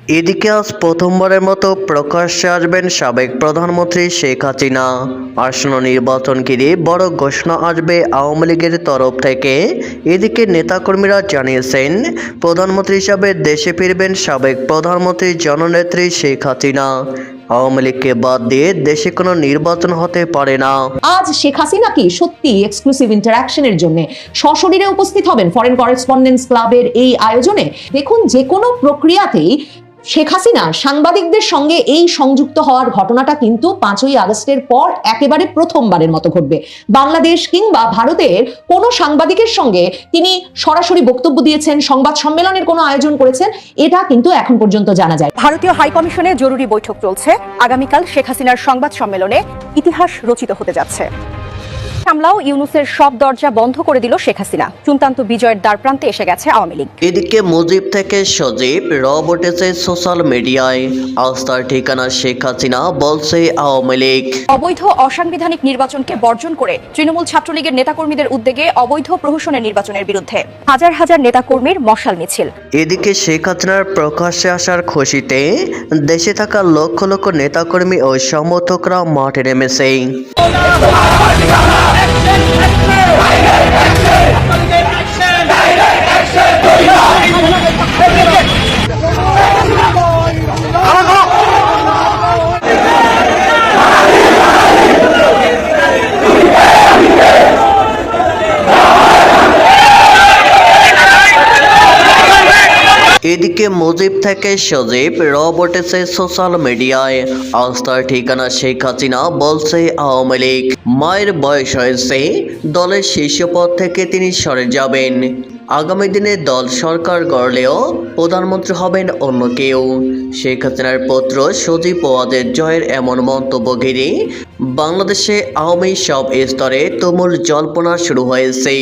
এদিকে আজ প্রথমবারের মতো প্রকাশ্যে আসবেন সাবেক প্রধানমন্ত্রী শেখ হাসিনা। আসন্ন নির্বাচন ঘিরে বড় ঘোষণা আসবে আওয়ামী লীগের তরফ থেকে। এদিকে নেতাকর্মীরা জানিয়েছেন, প্রধানমন্ত্রী হিসাবে দেশে ফিরবেন সাবেক প্রধানমন্ত্রী জননেত্রী শেখ হাসিনা। আওয়ামী লীগকে বাদ দিয়ে দেশে কোনো নির্বাচন হতে পারে না। আজ শেখ হাসিনা কি সত্যি এক্সক্লুসিভ ইন্টারঅ্যাকশনের জন্য সশরীরে উপস্থিত হবেন ফরেন করেসপন্ডেন্স ক্লাবের এই আয়োজনে? দেখুন, যে কোনো প্রক্রিয়াতেই শেখ হাসিনা সাংবাদিকদের সঙ্গে এই সংযুক্ত হওয়ার ঘটনাটা কিন্তু 5ই আগস্টের পর একেবারে প্রথমবারের মতো ঘটবে। বাংলাদেশ কিংবা ভারতের কোনো সাংবাদিকের সঙ্গে তিনি সরাসরি বক্তব্য দিয়েছেন, সংবাদ সম্মেলনের কোনো আয়োজন করেছেন, এটা কিন্তু এখন পর্যন্ত জানা যায়। ভারতীয় হাইকমিশনে জরুরি বৈঠক চলছে। আগামীকাল শেখ হাসিনার সংবাদ সম্মেলনে ইতিহাস রচিত হতে যাচ্ছে। হামলাও ইউনূসের সব দরজা বন্ধ করে দিল শেখ হাসিনা। চূড়ান্ত বিজয়ের দ্বারপ্রান্তে এসে গেছে আওয়ামী লীগ। এদিকে মুজিব থেকে সজীব রব উঠেছে সোশ্যাল মিডিয়ায়। আস্থার ঠিকানা শেখ হাসিনা, বলছে আওয়ামী লীগ। অবৈধ অসাংবিধানিক নির্বাচনকে বর্জন করে তৃণমূল ছাত্রলীগের নেতাকর্মীদের উদ্যোগে অবৈধ প্রহসনের নির্বাচনের বিরুদ্ধে হাজার হাজার নেতাকর্মীর মশাল মিছিল। এদিকে শেখ হাসিনার প্রকাশ্যে আসার খুশিতে দেশে থাকা লক্ষ লক্ষ নেতাকর্মী ও সমর্থকরা মাঠে নেমেছে। এদিকে মুজিব থেকে সজীব রব উঠেছে সোশ্যাল মিডিয়ায়। আস্থার ঠিকানা শেখ হাসিনা, বলছে আওয়ামী লীগ। মায়ের বয়স হয়েছে, দলের শীর্ষ পদ থেকে তিনি সরে যাবেন। আগামী দিনে দল সরকার গড়লেও প্রধানমন্ত্রী হবেন অন্য কেউ। শেখ হাসিনার পুত্র সজীব ওয়াজেদ জয়ের এমন মন্তব্য ঘিরে বাংলাদেশে আওয়ামী সব স্তরে তুমুল জল্পনা শুরু হয়েছে।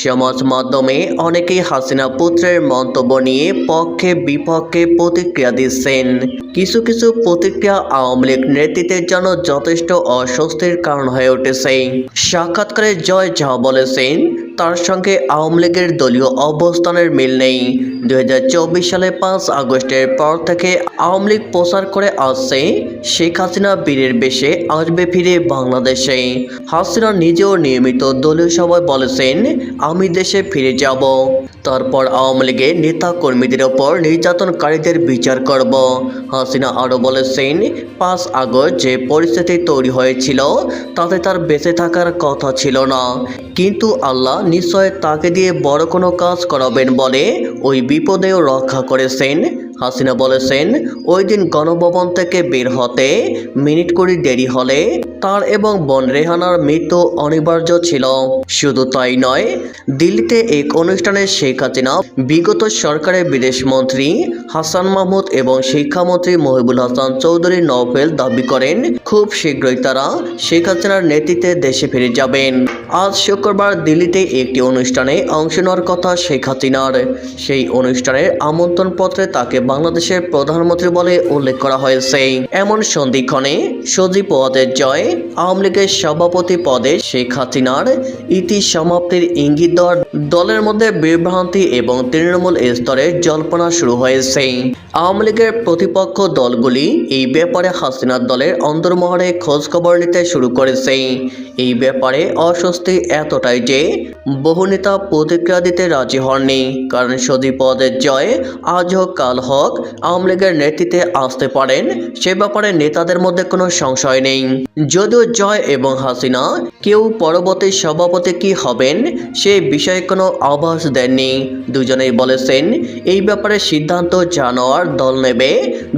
সমাজ মাধ্যমে অনেকেই হাসিনা পুত্রের মন্তব্য নিয়ে পক্ষে বিপক্ষে প্রতিক্রিয়া দিচ্ছেন। কিছু কিছু প্রতিক্রিয়া আওয়ামী লীগ নেতৃত্বের জন্য যথেষ্ট অস্বস্তির কারণ হয়ে উঠেছে। সাক্ষাৎকারে জয় যা বলেছেন, তার সঙ্গে আওয়ামী লীগের দলীয় অবস্থানের মিল নেই। 2024 সালে 5 আগস্টের পর থেকে আওয়ামী লীগ প্রচার করে আসছে শেখ হাসিনা বীরের বেশে আসবে ফিরে বাংলাদেশে। হাসিনা নিজেও নিয়মিত দলীয় সভায় বলেছেন, আমি দেশে ফিরে যাব, তারপর আওয়ামী লীগের নেতা কর্মীদের ওপর নির্যাতনকারীদের বিচার করব। হাসিনা আরও বলেছেন, 5 আগস্ট যে পরিস্থিতি তৈরি হয়েছিল তাতে তার বেঁচে থাকার কথা ছিল না, কিন্তু আল্লাহ নিশ্চয় তাকে দিয়ে বড় কোনো কাজ করাবেন বলে ওই বিপদেও রক্ষা করেছেন। হাসিনা বলেছেন, ওই দিন গণভবন থেকে বের হতে মিনিট কুড়ি দেরি হলে তার এবং বোন রেহানার মৃত্যু অনিবার্য ছিল। শুধু তাই নয়, দিল্লিতে এক অনুষ্ঠানে শেখ হাসিনা, বিগত সরকারের বিদেশমন্ত্রী হাসান মাহমুদ এবং শিক্ষামন্ত্রী মহিবুল হাসান চৌধুরী নওফেল দাবি করেন খুব শীঘ্রই তারা শেখ হাসিনার নেতৃত্বে দেশে ফিরে যাবেন। আজ শুক্রবার দিল্লিতে একটি অনুষ্ঠানে অংশ নেওয়ার কথা শেখ হাসিনার। সেই অনুষ্ঠানের আমন্ত্রণপত্রে তাকে বাংলাদেশের প্রধানমন্ত্রী বলে উল্লেখ করা হয়েছে। এমন সন্ধিক্ষণে সজীব ওয়াজেদ জয় আওয়ামী লীগের সভাপতি পদে শেখ হাসিনার ইতি সমাপ্তির ইঙ্গিত দেওয়ার দলের মধ্যে বিভ্রান্তি এবং তৃণমূল স্তরে জল্পনা শুরু হয়েছে। আওয়ামী লীগের প্রতিপক্ষ দলগুলি এই ব্যাপারে হাসিনার দলের অন্তর্মহলে খোঁজ খবর নিতে শুরু করেছে। এই ব্যাপারে অস্বস্তি এতটাই যে বহু নেতা প্রতিক্রিয়া দিতে রাজি হননি, কারণ সজীব ওয়াজেদ জয় আজ হোক কাল হোক আওয়ামী লীগের নেতৃত্বে আসতে পারেন, সে ব্যাপারে নেতাদের মধ্যে কোনো সংশয় নেই। যদিও জয় এবং হাসিনা কেউ পরবর্তী সভাপতি কি হবেন সে বিষয়ে কোনো আভাস দেননি। দুজনেই বলেছেন এই ব্যাপারে সিদ্ধান্ত জানোয়ার দল নেবে,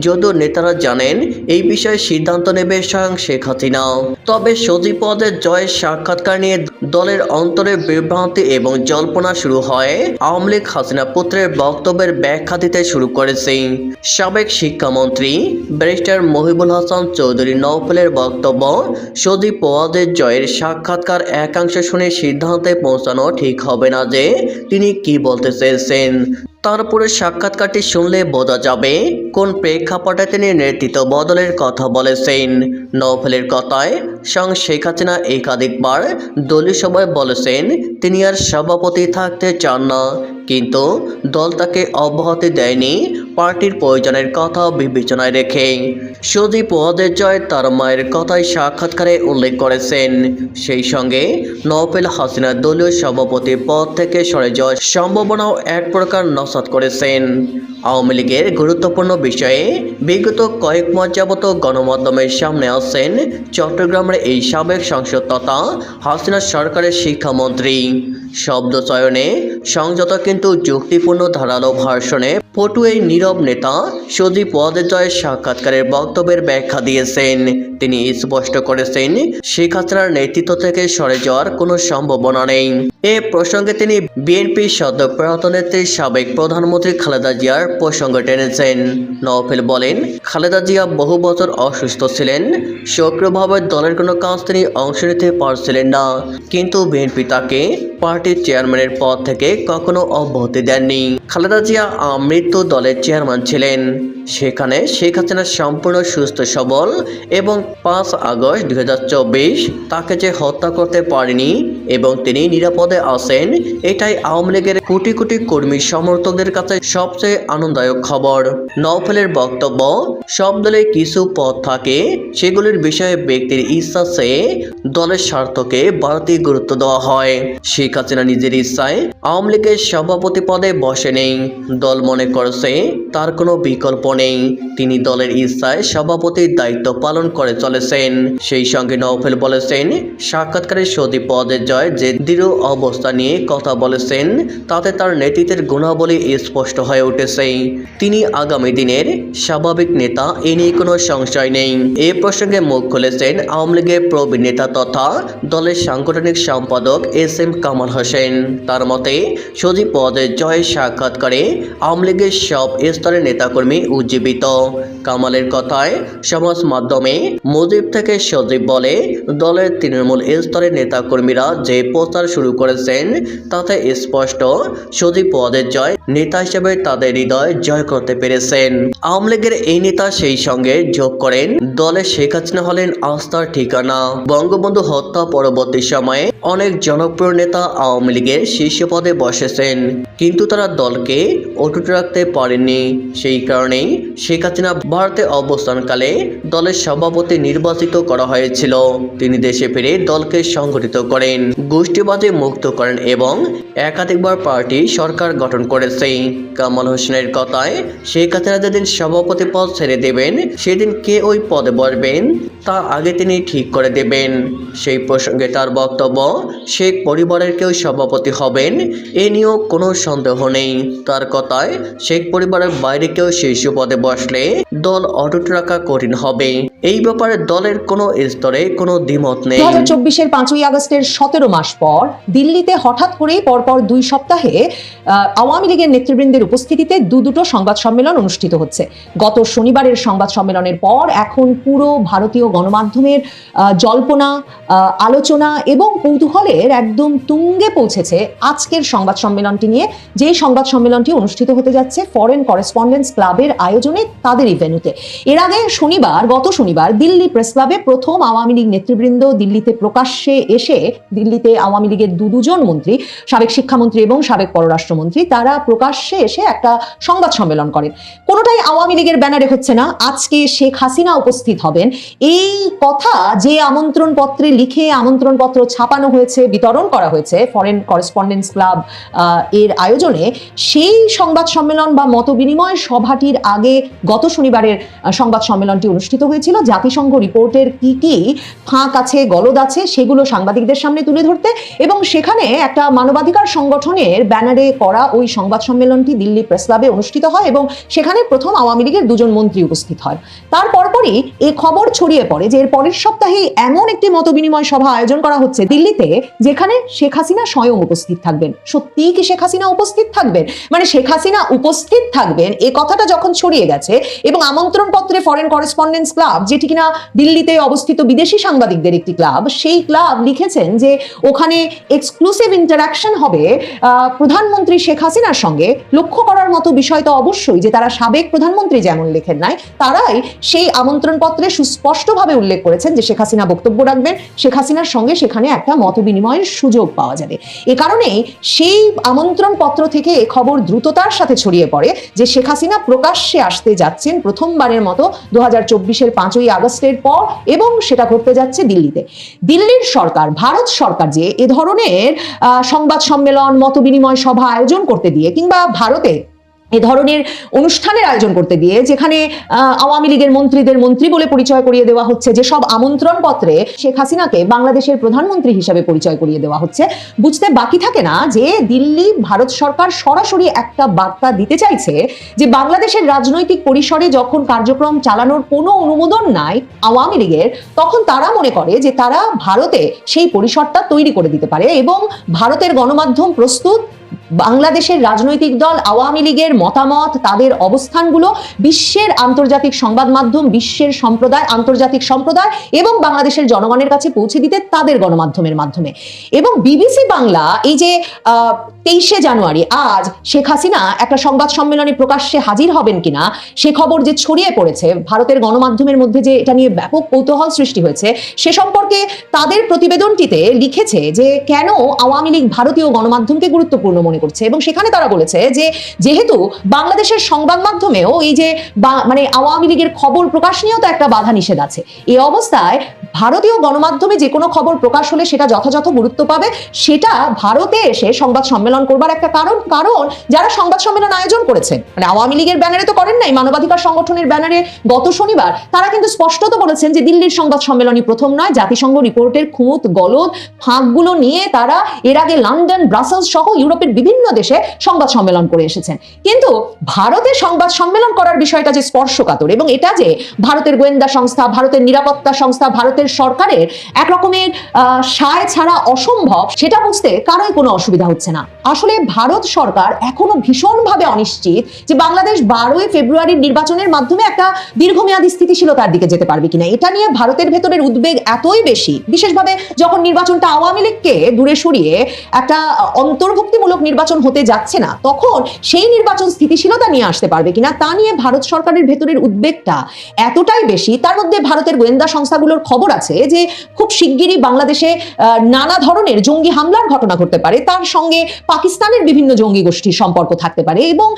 যদিও নেতারা জানেন এই বিষয়ে সিদ্ধান্ত নেবে স্বয়ং শেখ হাসিনা। তবে সজীব ওয়াজেদ জয়ের সাক্ষাৎকার নিয়ে দলের অন্তরে বিভ্রান্তি এবং জল্পনা শুরু হয়। আওয়ামী লীগ হাসিনা পুত্রের বক্তব্যের ব্যাখ্যা দিতে শুরু করেছে। সাবেক শিক্ষামন্ত্রী ব্যারিস্টার মহিবুল হাসান চৌধুরী নওফেলের বক্তব্য, সজীব ওয়াজেদ জয়ের সাক্ষাৎকার একাংশ শুনে সিদ্ধান্তে পৌঁছানো ঠিক হবে না যে তিনি কি বলতে চেয়েছেন। তারপরে সাক্ষাৎকারটি শুনলে বোঝা যাবে কোন প্রেক্ষাপটে তিনি নেতৃত্ব বদলের কথা বলেছেন। নওফেলের কথায় স্বয়ং শেখ হাসিনা একাধিকবার দলীয় সভায় বলেছেন তিনি আর সভাপতি থাকতে চান না, কিন্তু দল তাকে অব্যাহতি দেয়নি পার্টির প্রয়োজনের কথা বিবেচনায় রেখে। সজীব ওয়াজেদ জয় তার মায়ের কথায় সাক্ষাৎকারে উল্লেখ করেছেন, সেই সঙ্গে নওফেল হাসিনা দলীয় সভাপতি পদ থেকে সরে যাওয়ার সম্ভাবনাও এক প্রকার নস্যাৎ করেছেন। আওয়ামী লীগের গুরুত্বপূর্ণ বিষয়ে বিগত কয়েক মাস যাবত গণমাধ্যমের সামনে আসছেন চট্টগ্রামের এই সাবেক সংসদ তথা হাসিনা সরকারের শিক্ষামন্ত্রী। শব্দ চয়নে সংযত কিন্তু যুক্তিপূর্ণ ধারালো ভাষণে পটু এই নীরব নেতা সজীব ওয়াজেদ জয়ের সাক্ষাৎকারের বক্তব্যের ব্যাখ্যা দিয়েছেন। তিনি স্পষ্ট করেছেন, শেখ হাসিনার নেতৃত্ব থেকে সরে যাওয়ার কোনো সম্ভাবনা নেই। এ প্রসঙ্গে তিনি বিএনপির সদ্যপ্রয়াত নেত্রী সাবেক প্রধানমন্ত্রী খালেদা জিয়ার প্রসঙ্গ টেনেছেন। নওফেল বলেন, খালেদা জিয়া বহু বছর অসুস্থ ছিলেন, সক্রিয়ভাবে দলের কোনো কাজ তিনি অংশ নিতে পারছিলেন না, কিন্তু বিএনপি তাকে পার্টির চেয়ারম্যানের পদ থেকে কখনো অব্যাহতি দেননি। খালেদা জিয়া আমৃত্যু দলের চেয়ারম্যান ছিলেন, সেখানে শেখ হাসিনা সম্পূর্ণ সুস্থ সবল এবং 5 আগস্ট 2024 তাকে যে হত্যা করতে পারেনি এবং তিনি নিরাপদে আছেন, এটাই আওয়ামী লীগের কোটি কোটি কর্মী সমর্থকদের কাছে সবচেয়ে আনন্দদায়ক খবর। নওফেলের বক্তব্য, সব দলে কিছু পদ থাকে, সেগুলির বিষয়ে ব্যক্তির ইচ্ছা চেয়ে দলের স্বার্থকে বাড়তি গুরুত্ব দেওয়া হয়। শেখ হাসিনা নিজের ইচ্ছায় আওয়ামী লীগের সভাপতি পদে বসে নেই, দল মনে করছে তার কোনো বিকল্প নেই, তিনি দলের ইচ্ছায় সভাপতির দায়িত্ব পালন করে চলেছেন। সেই সঙ্গে নওফেল বলেছেন, সাক্ষাৎকারে সজীব ওয়াজেদ জয় যে দৃঢ় অবস্থা নিয়ে কথা বলেছেন তাতে তার নেতৃত্বের গুণাবলী স্পষ্ট হয়ে উঠেছে। তিনি আগামী দিনের স্বাভাবিক নেতা, এ নিয়ে কোনো সংশয় নেই। এ প্রসঙ্গে মুখ খুলেছেন আওয়ামী লীগের প্রবীণ নেতা তথা দলের সাংগঠনিক সম্পাদক SM কামাল হোসেন। তার মতে, সজীব ওয়াজেদ জয়ের সাক্ষাৎকারে আওয়ামী লীগের সব স্তরের নেতাকর্মী উজ্জীবিত। কামালের কথায়, সমাজ মাধ্যমে মুজিব থেকে সজীব বলে দলের তৃণমূল স্তরের নেতাকর্মীরা যে প্রচার শুরু করেছেন তাতে স্পষ্ট সজীব ওয়াজেদ জয় নেতা হিসেবে তাদের হৃদয় জয় করতে পেরেছেন। আওয়ামী লীগের এই নেতা সেই সঙ্গে যোগ করেন, দলে শেখ হাসিনা হলেন আস্থার ঠিকানা। বঙ্গবন্ধু হত্যা পরবর্তী সময়ে অনেক জনপ্রিয় নেতা আওয়ামী লীগের শীর্ষ পদে বসেছেন, কিন্তু তারা দলকে অটুট রাখতে পারেননি। সেই কারণেই শেখ হাসিনা ভারতে অবস্থানকালে দলের সভাপতি নির্বাচিত করা হয়েছিল। তিনি দেশে ফিরে দলকে সংগঠিত করেন, গোষ্ঠীবাদে মুক্ত করেন এবং একাধিকবার পার্টি সরকার গঠন করেছে। কামাল হোসেনের কথায়, শেখ হাসিনা যেদিন সভাপতি পদ ছেড়ে দেবেন সেদিন কে ওই পদে বসবেন তা আগে তিনি ঠিক করে দেবেন। সেই প্রসঙ্গে তার বক্তব্য, শেখ পরিবারের কেউ সভাপতি হবেন এ নিয়েও কোনো সন্দেহ নেই। তার কথায়, শেখ পরিবারের বাইরে কেউ শীর্ষ পদে বসলে দল অটুট রাখা কঠিন হবে। এই ব্যাপারে দলের কোনো স্তরে কোনো দ্বিমত নেই। 2024-এর 5ই আগস্টের 17 মাস পর দিল্লিতে হঠাৎ করেই পরপর 2 সপ্তাহে আওয়ামী লীগের নেতৃবৃন্দের উপস্থিতিতে দুটো সংবাদ সম্মেলন অনুষ্ঠিত হচ্ছে। গত শনিবারের সংবাদ সম্মেলনের পর এখন পুরো ভারতীয় গণমাধ্যমের জল্পনা, আলোচনা এবং কৌতূহলের একদম তুঙ্গে পৌঁছেছে আজকের সংবাদ সম্মেলনটি নিয়ে, যেই সংবাদ সম্মেলনটি অনুষ্ঠিত হতে যাচ্ছে ফরেন করেসপন্ডেন্স ক্লাবের আয়োজনে তাদের ইভেন্টে। এর আগে গত শনিবার দিল্লি প্রেস ক্লাবে প্রথম আওয়ামী লীগ নেতৃবৃন্দ দিল্লিতে প্রকাশ্যে এসে, দিল্লিতে আওয়ামী লীগের দুজন মন্ত্রী, সাবেক শিক্ষামন্ত্রী এবং সাবেক পররাষ্ট্রমন্ত্রী, তারা প্রকাশ্যে এসে একটা সংবাদ সম্মেলন করেন। কোনোটাই আওয়ামী লীগের ব্যানারে হচ্ছে না। আজকে শেখ হাসিনা উপস্থিত হবেন এই কথা যে আমন্ত্রণ পত্রে লিখে আমন্ত্রণপত্র ছাপানো হয়েছে, বিতরণ করা হয়েছে ফরেন করেসপন্ডেন্স ক্লাব এর আয়োজনে, সেই সংবাদ সম্মেলন বা মত বিনিময় সভাটির আগে গত শনিবারের সংবাদ সম্মেলনটি অনুষ্ঠিত হয়েছিল জাতিসংঘ রিপোর্টের কি ফাঁক আছে, গলদ আছে সেগুলো সাংবাদিকদের সামনে তুলে ধরতে, এবং সেখানে একটা মানবাধিকার সংগঠনের ব্যানারে করা ওই সংবাদ সম্মেলনটি দিল্লি প্রেস ক্লাবে অনুষ্ঠিত হয় এবং সেখানে প্রথম আওয়ামী লীগের 2 মন্ত্রী উপস্থিত হয়। তার পরপরই এই খবর ছড়িয়ে পড়ে যে এর পরের সপ্তাহে এমন একটি মত বিনিময় সভা আয়োজন করা হচ্ছে দিল্লিতে, যেখানে শেখ হাসিনা স্বয়ং উপস্থিত থাকবেন। সত্যিই কি শেখ হাসিনা উপস্থিত থাকবেন? মানে শেখ হাসিনা উপস্থিত থাকবেন এ কথাটা যখন ছড়িয়ে গেছে এবং আমন্ত্রণ পত্রে ফরেন করেসপন্ডেন্স ক্লাব যেটি কিনা দিল্লিতে অবস্থিত বিদেশি সাংবাদিকদের একটি ক্লাব, সেই ক্লাব লিখেছেন যে ওখানে এক্সক্লুসিভ ইন্টারাকশন হবে প্রধানমন্ত্রী শেখ হাসিনার সঙ্গে। লক্ষ্য করার মতো বিষয় তো অবশ্যই যে তারা সাবেক প্রধানমন্ত্রী যেমন লেখেন নাই, তারাই সেই আমন্ত্রণ পত্রে সুস্পষ্টভাবে উল্লেখ করেছেন যে শেখ হাসিনা বক্তব্য রাখবেন, শেখ হাসিনার সঙ্গে সেখানে একটা মত বিনিময়ের সুযোগ পাওয়া যাবে। এ কারণেই সেই আমন্ত্রণ পত্র থেকে খবর দ্রুততার সাথে ছড়িয়ে পড়ে যে শেখ হাসিনা প্রকাশ্যে আসতে যাচ্ছেন প্রথমবারের মতো 2024-এর 5ই আগস্টের পর, এবং সেটা ঘটতে যাচ্ছে দিল্লিতে। দিল্লির সরকার, ভারত সরকার যে এ ধরনের সংবাদ সম্মেলন, মত বিনিময় সভা আয়োজন করতে দিয়ে কিংবা ভারতে এ ধরনের অনুষ্ঠানের আয়োজন করতে দিয়ে যেখানে আওয়ামী লীগের মন্ত্রীদের মন্ত্রী বলে পরিচয় করিয়ে দেওয়া হচ্ছে, যেসব আমন্ত্রণ পত্রে শেখ হাসিনাকে বাংলাদেশের প্রধানমন্ত্রী হিসেবে পরিচয় করিয়ে দেওয়া হচ্ছে, বুঝতে বাকি থাকে না যে দিল্লি ভারত সরকার সরাসরি একটা বার্তা দিতে চাইছে যে বাংলাদেশের রাজনৈতিক পরিসরে যখন কার্যক্রম চালানোর কোনো অনুমোদন নাই আওয়ামী লীগের, তখন তারা মনে করে যে তারা ভারতে সেই পরিসরটা তৈরি করে দিতে পারে, এবং ভারতের গণমাধ্যম প্রস্তুত বাংলাদেশের রাজনৈতিক দল আওয়ামী লীগের মতামত, তাদের অবস্থানগুলো বিশ্বের আন্তর্জাতিক সংবাদ মাধ্যম, বিশ্বের সম্প্রদায়, আন্তর্জাতিক সম্প্রদায় এবং বাংলাদেশের জনগণের কাছে পৌঁছে দিতে তাদের গণমাধ্যমের মাধ্যমে। এবং বিবিসি বাংলা এই যে 23শে জানুয়ারি আজ শেখ হাসিনা একটা সংবাদ সম্মেলনে প্রকাশ্যে হাজির হবেন কিনা সে খবর যে ছড়িয়ে পড়েছে, ভারতের গণমাধ্যমের মধ্যে যে এটা নিয়ে ব্যাপক কৌতূহল সৃষ্টি হয়েছে, সে সম্পর্কে তাদের প্রতিবেদনটিতে লিখেছে যে কেন আওয়ামী লীগ ভারতীয় গণমাধ্যমকে গুরুত্বপূর্ণ মনে করছে। এবং সেখানে তারা বলেছে যে যেহেতু বাংলাদেশের সংবাদ মাধ্যমেও এই যে মানে আওয়ামী লীগের খবর প্রকাশ নিয়েও তো একটা বাধা নিষেধ আছে, এই অবস্থায় ভারতীয় গণমাধ্যমে যে কোনো খবর প্রকাশ হলে সেটা যথাযথ গুরুত্ব পাবে। সেটা ভারতে এসে সংবাদ সম্মেলন করবার একটা কারণ যারা সংবাদ সম্মেলন আয়োজন করেছেন, মানে আওয়ামী লীগের ব্যানারে তো করেন নাই, মানবাধিকার সংগঠনের ব্যানারে গত শনিবার তারা কিন্তু স্পষ্টত বলেছেন যে দিল্লির সংবাদ সম্মেলনই প্রথম নয়, জাতিসংঘ রিপোর্টের খুঁত গলদ ফাঁকগুলো নিয়ে তারা এর আগে লন্ডন, ব্রাসেলস সহ ইউরোপের বিভিন্ন দেশে সংবাদ সম্মেলন করে এসেছেন। কিন্তু ভারতে সংবাদ সম্মেলন করার বিষয়টা যে স্পর্শকাতর, এবং এটা যে ভারতের গোয়েন্দা সংস্থা, ভারতের নিরাপত্তা সংস্থা, ভারতের সরকারের এক রকমের সায় ছাড়া অসম্ভব, সেটা বুঝতে কারোই কোনো অসুবিধা হচ্ছে না। আসলে ভারত সরকার এখনো ভীষণভাবে অনিশ্চিত যে বাংলাদেশ 12ই ফেব্রুয়ারির নির্বাচনের মাধ্যমে একটা দীর্ঘমেয়াদী স্থিতিশীলতার দিকে যেতে পারবে কিনা, এটা নিয়ে ভারতের ভেতরের উদ্বেগ এতই বেশি, বিশেষভাবে যখন নির্বাচনটা আওয়ামী লীগকে দূরে সরিয়ে একটা অন্তর্ভুক্তিমূলক নির্বাচন হতে যাচ্ছে না, তখন সেই নির্বাচন স্থিতিশীলতা নিয়ে আসতে পারবে কিনা তা নিয়ে ভারত সরকারের ভেতরের উদ্বেগটা এতটাই বেশি। তার মধ্যে ভারতের গোয়েন্দা সংস্থাগুলোর খবর আছে যে খুব শিগগিরই বাংলাদেশে নানা ধরনের জঙ্গি হামলার ঘটনা ঘটতে পারে, তার সঙ্গে পাকিস্তানের বিভিন্ন জঙ্গি গোষ্ঠীর সম্পর্ক থাকতে পারে, এবং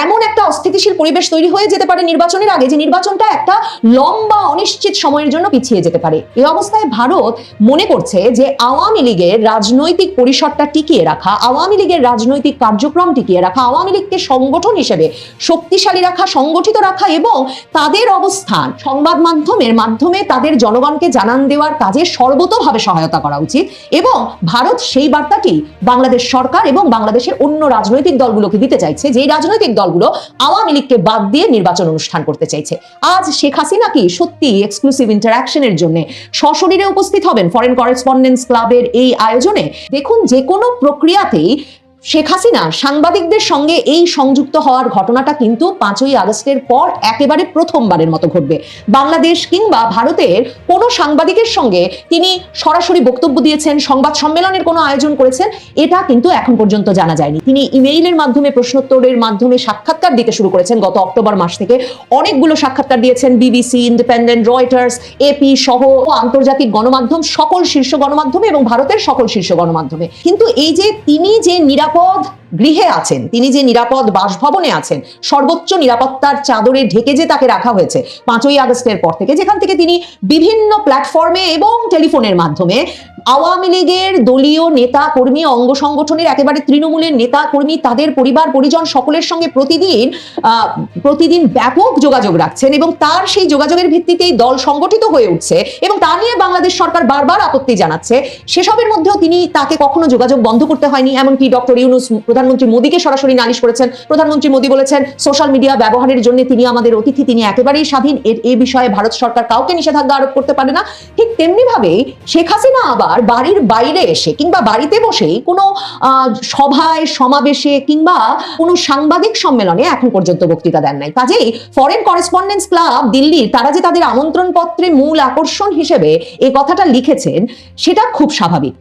এমন একটা অস্থিতিশীল পরিবেশ তৈরি হয়ে যেতে পারে নির্বাচনের আগে যে নির্বাচনটা একটা লম্বা অনিশ্চিত সময়ের জন্য পিছিয়ে যেতে পারে। এই অবস্থায় ভারত মনে করছে যে আওয়ামী লীগের রাজনৈতিক পরিসরটা টিকিয়ে রাখা, আওয়ামী লীগের রাজনৈতিক কার্যক্রম টিকিয়ে রাখা, আওয়ামী লীগকে সংগঠন হিসেবে শক্তিশালী রাখা, সংগঠিত রাখা এবং তাদের অবস্থান সংবাদ মাধ্যমের মাধ্যমে তাদের জনগণকে জানান দেওয়ার কাজে সর্বতোভাবে সহায়তা করা উচিত। এবং ভারত সেই বার্তাটি বাংলাদেশ সরকার এবং বাংলাদেশের অন্য রাজনৈতিক দলগুলোকে দিতে চাইছে, যেই রাজনৈতিক দলগুলো আওয়ামী লীগকে বাদ দিয়ে নির্বাচন অনুষ্ঠান করতে চাইছে। আজ শেখ হাসিনা কি সত্যি এক্সক্লুসিভ ইন্টারাকশনের জন্য সশরীরে উপস্থিত হবেন ফরেন করেসপন্ডেন্স ক্লাবের এই আয়োজনে? দেখুন, যে কোনো প্রক্রিয়াতেই শেখ হাসিনা সাংবাদিকদের সঙ্গে এই সংযুক্ত হওয়ার ঘটনাটা কিন্তু 5ই আগস্টের পর একেবারে প্রথমবারের মতো ঘটবে। বাংলাদেশ কিংবা ভারতের কোনো সাংবাদিকের সঙ্গে তিনি সরাসরি বক্তব্য দিয়েছেন, সংবাদ সম্মেলনের কোনো আয়োজন করেছেন, এটা কিন্তু এখন পর্যন্ত জানা যায়নি। তিনি ইমেইলের মাধ্যমে, প্রশ্নোত্তরের মাধ্যমে সাক্ষাৎকার দিতে শুরু করেছেন গত অক্টোবর মাস থেকে। অনেকগুলো সাক্ষাৎকার দিয়েছেন বিবিসি, ইন্ডিপেন্ডেন্ট, রয়টার্স, এপি সহ আন্তর্জাতিক গণমাধ্যম, সকল শীর্ষ গণমাধ্যমে এবং ভারতের সকল শীর্ষ গণমাধ্যমে। কিন্তু এই যে তিনি যে নিরাপদ গৃহে আছেন, তিনি যে নিরাপদ বাসভবনে আছেন, সর্বোচ্চ নিরাপত্তার চাদরে ঢেকে যে তাকে রাখা হয়েছে 5ই আগস্টের পর থেকে, যেখান থেকে তিনি বিভিন্ন প্ল্যাটফর্মে এবং টেলিফোনের মাধ্যমে আওয়ামী লীগের দলীয় নেতা কর্মী, অঙ্গ সংগঠনের একেবারে তৃণমূলের নেতা কর্মী, তাদের পরিবার পরিজন সকলের সঙ্গে প্রতিদিন ব্যাপক যোগাযোগ রাখছেন, এবং তার সেই যোগাযোগের ভিত্তিতেই দল সংগঠিত হয়ে উঠছে, এবং তা নিয়ে বাংলাদেশ সরকার বারবার আপত্তি জানাচ্ছে। সেসবের মধ্যেও তাকে কখনো যোগাযোগ বন্ধ করতে হয়নি। এমনকি ডক্টর ইউনূস প্রধানমন্ত্রী মোদীকে সরাসরি নালিশ করেছেন। প্রধানমন্ত্রী মোদী বলেছেন সোশ্যাল মিডিয়া ব্যবহারের জন্য তিনি আমাদের অতিথি, তিনি একেবারেই স্বাধীন, এই বিষয়ে ভারত সরকার কাউকে নিষেধাজ্ঞা আরোপ করতে পারে না। ঠিক তেমনি ভাবে শেখ হাসিনা আবার সরকার বাড়ির বাইরে এসে কিংবা বাড়িতে বসেই কোনো সভায় সমাবেশে কিংবা কোনো সাংবাদিক সম্মেলনে এখন পর্যন্ত বক্তৃতা দেন নাই। কাজেই ফরেন করেসপন্ডেন্স ক্লাব দিল্লির তারা যে তাদের আমন্ত্রণ পত্রে মূল আকর্ষণ হিসেবে এই কথাটা লিখেছেন সেটা খুব স্বাভাবিক।